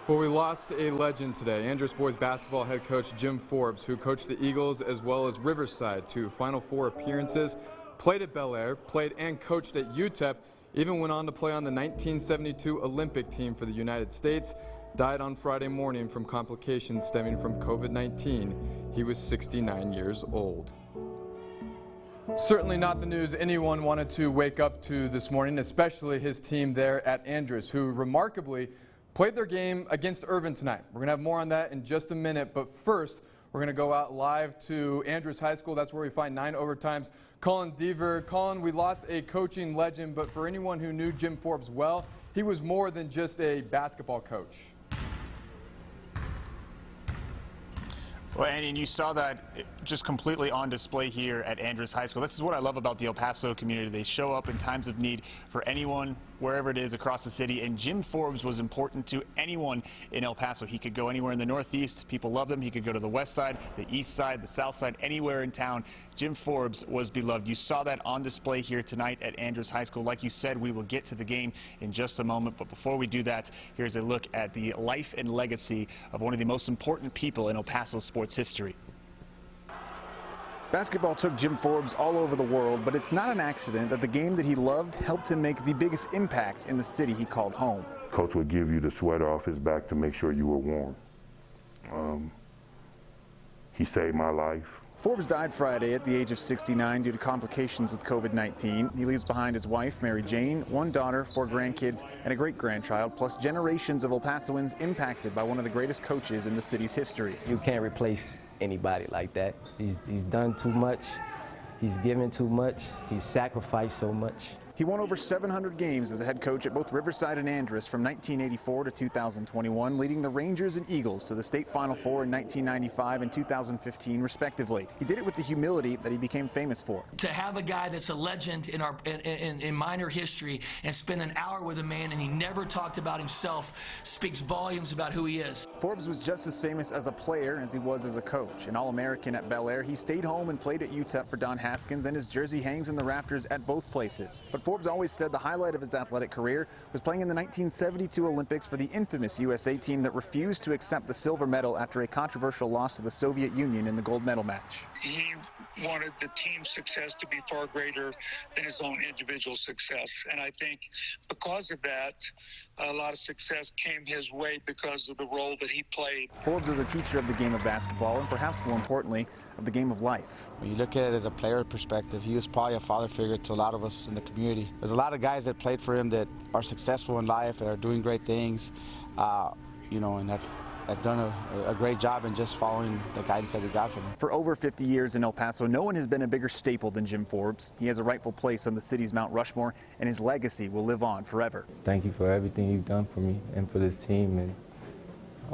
Well, we lost a legend today. Andress boys basketball head coach Jim Forbes, who coached the Eagles as well as Riverside to Final Four appearances, played at Bel Air, played and coached at UTEP, even went on to play on the 1972 Olympic team for the United States, died on Friday morning from complications stemming from COVID-19. He was 69 years old. Certainly not the news anyone wanted to wake up to this morning, especially his team there at Andress, who remarkably played their game against Irvin tonight. We're going to have more on that in just a minute, but first, we're going to go out live to Andress High School. That's where we find 9 overtimes. Colin Deaver. Colin, we lost a coaching legend, but for anyone who knew Jim Forbes well, he was more than just a basketball coach. Well, Andy, and you saw that just completely on display here at Andress High School. This is what I love about the El Paso community. They show up in times of need for anyone, wherever it is across the city, and Jim Forbes was important to anyone in El Paso. He could go anywhere in the Northeast. People loved him. He could go to the west side, the east side, the south side, anywhere in town. Jim Forbes was beloved. You saw that on display here tonight at Andress High School. Like you said, we will get to the game in just a moment, but before we do that, here's a look at the life and legacy of one of the most important people in El Paso sports history. Basketball took Jim Forbes all over the world, but it's not an accident that the game that he loved helped him make the biggest impact in the city he called home. Coach would give you the sweater off his back to make sure you were warm. He saved my life. Forbes died Friday at the age of 69 due to complications with COVID-19. He leaves behind his wife, Mary Jane, 1 daughter, 4 grandkids, and a great-grandchild, plus generations of El Pasoans impacted by one of the greatest coaches in the city's history. You can't replace anybody like that. He's done too much. He's given too much. He's sacrificed so much. He won over 700 games as a head coach at both Riverside and Andress from 1984 to 2021, leading the Rangers and Eagles to the state Final Four in 1995 and 2015, respectively. He did it with the humility that he became famous for. To have a guy that's a legend in minor history and spend an hour with a man and he never talked about himself speaks volumes about who he is. Forbes was just as famous as a player as he was as a coach. An All-American at Bel Air, he stayed home and played at UTEP for Don Haskins, and his jersey hangs in the rafters at both places. But Forbes always said the highlight of his athletic career was playing in the 1972 Olympics for the infamous USA team that refused to accept the silver medal after a controversial loss to the Soviet Union in the gold medal match. He wanted the team's success to be far greater than his own individual success. And I think because of that, a lot of success came his way because of the role that he played. Forbes was a teacher of the game of basketball and perhaps more importantly, of the game of life. When you look at it as a player perspective, he was probably a father figure to a lot of us in the community. There's a lot of guys that played for him that are successful in life and are doing great things, you know, and have done a great job in just following the guidance that we got from him. For over 50 years in El Paso, no one has been a bigger staple than Jim Forbes. He has a rightful place on the city's Mount Rushmore, and his legacy will live on forever. Thank you for everything you've done for me and for this team. And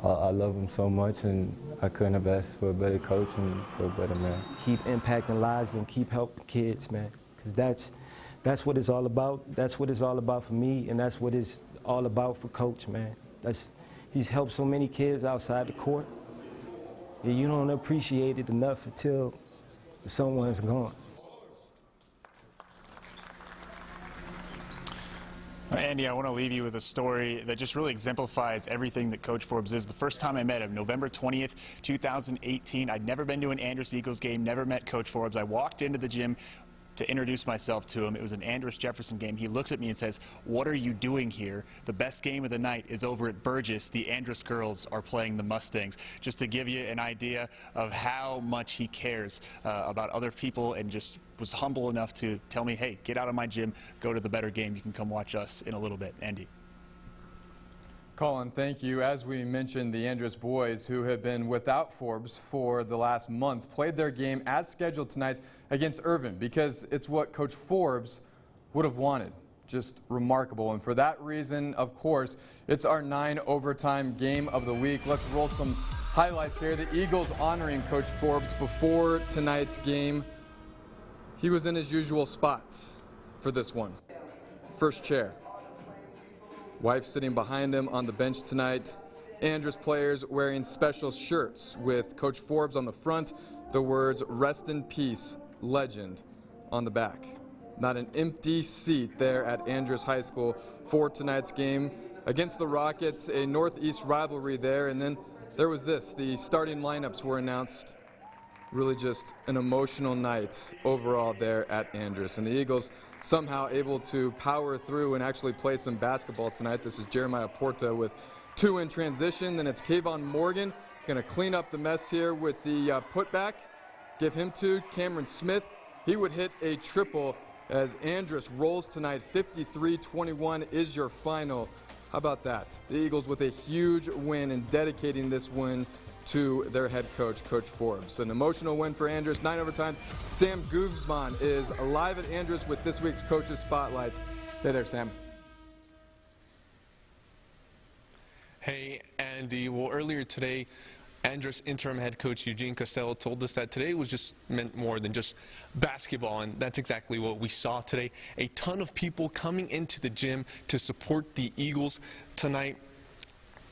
I love him so much, and I couldn't have asked for a better coach and for a better man. Keep impacting lives and keep helping kids, man, because that's what it's all about. That's what it's all about for me, and that's what it's all about for Coach, man. He's helped so many kids outside the court. And you don't appreciate it enough until someone's gone. Andy, I want to leave you with a story that just really exemplifies everything that Coach Forbes is. The first time I met him, November 20th, 2018, I'd never been to an Andress Eagles game, never met Coach Forbes. I walked into the gym to introduce myself to him. It was an Andress-Jefferson game. He looks at me and says, "What are you doing here? The best game of the night is over at Burgess. The Andress girls are playing the Mustangs." Just to give you an idea of how much he cares about other people, and just was humble enough to tell me, "Hey, get out of my gym, go to the better game. You can come watch us in a little bit." Andy. Colin, thank you. As we mentioned, the Andress boys, who have been without Forbes for the last month, played their game as scheduled tonight against Irvin because it's what Coach Forbes would have wanted. Just remarkable. And for that reason, of course, it's our 9 overtime game of the week. Let's roll some highlights here. The Eagles honoring Coach Forbes before tonight's game. He was in his usual spot for this one. First chair. Wife sitting behind him on the bench tonight. Andress players wearing special shirts with Coach Forbes on the front, the words "Rest in Peace, Legend" on the back. Not an empty seat there at Andress High School for tonight's game. against the Rockets, a Northeast rivalry there. And then there was this. The starting lineups were announced. Really just an emotional night overall there at Andress. And the Eagles somehow able to power through and actually play some basketball tonight. This is Jeremiah Porta with 2 in transition. Then it's Kayvon Morgan going to clean up the mess here with the putback. Give him 2. Cameron Smith, he would hit a triple as Andress rolls tonight. 53-21 is your final. How about that? The Eagles with a huge win and dedicating this win to their head coach, Coach Forbes. An emotional win for Andress, 9 overtimes. Sam Guzman is live at Andress with this week's Coaches Spotlight. Hey there, Sam. Hey, Andy. Well, earlier today, Andress interim head coach Eugene Costello told us that today was just meant more than just basketball, and that's exactly what we saw today. A ton of people coming into the gym to support the Eagles tonight.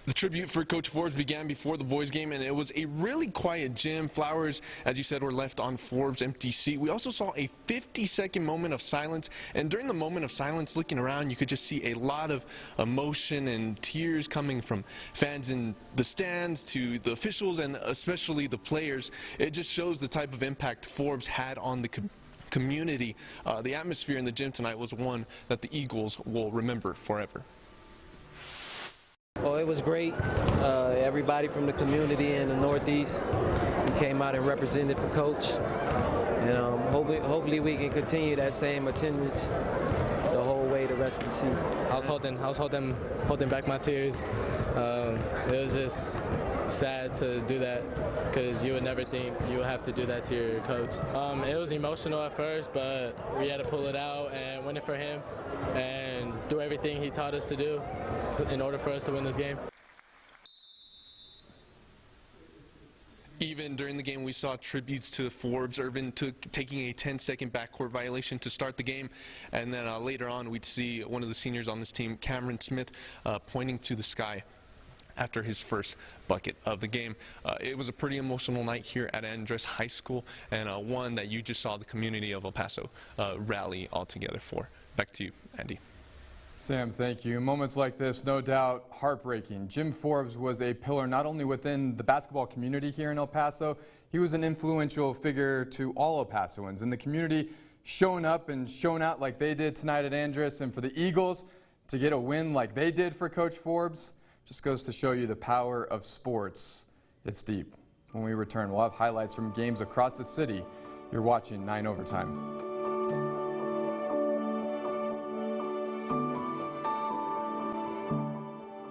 The tribute for Coach Forbes began before the boys' game, and it was a really quiet gym. Flowers, as you said, were left on Forbes' empty seat. We also saw a 50-second moment of silence, and during the moment of silence, looking around, you could just see a lot of emotion and tears coming from fans in the stands to the officials and especially the players. It just shows the type of impact Forbes had on the community. The atmosphere in the gym tonight was one that the Eagles will remember forever. Oh, it was great. Everybody from the community in the Northeast who came out and represented for Coach. And hopefully we can continue that same attendance the whole way the rest of the season. I was holding back my tears. It was just sad to do that because you would never think you would have to do that to your coach. It was emotional at first, but we had to pull it out and win it for him and do everything he taught us to do in order for us to win this game. Even during the game, we saw tributes to Forbes. Irvin taking a 10-second backcourt violation to start the game. And then later on, we'd see one of the seniors on this team, Cameron Smith, pointing to the sky after his first bucket of the game. It was a pretty emotional night here at Andress High School, and one that you just saw the community of El Paso rally all together for. Back to you, Andy. Sam, thank you. Moments like this, no doubt, heartbreaking. Jim Forbes was a pillar not only within the basketball community here in El Paso, he was an influential figure to all El Pasoans. And the community showing up and showing out like they did tonight at Andress, and for the Eagles to get a win like they did for Coach Forbes, just goes to show you the power of sports. It's deep. When we return, we'll have highlights from games across the city. You're watching 9 Overtime.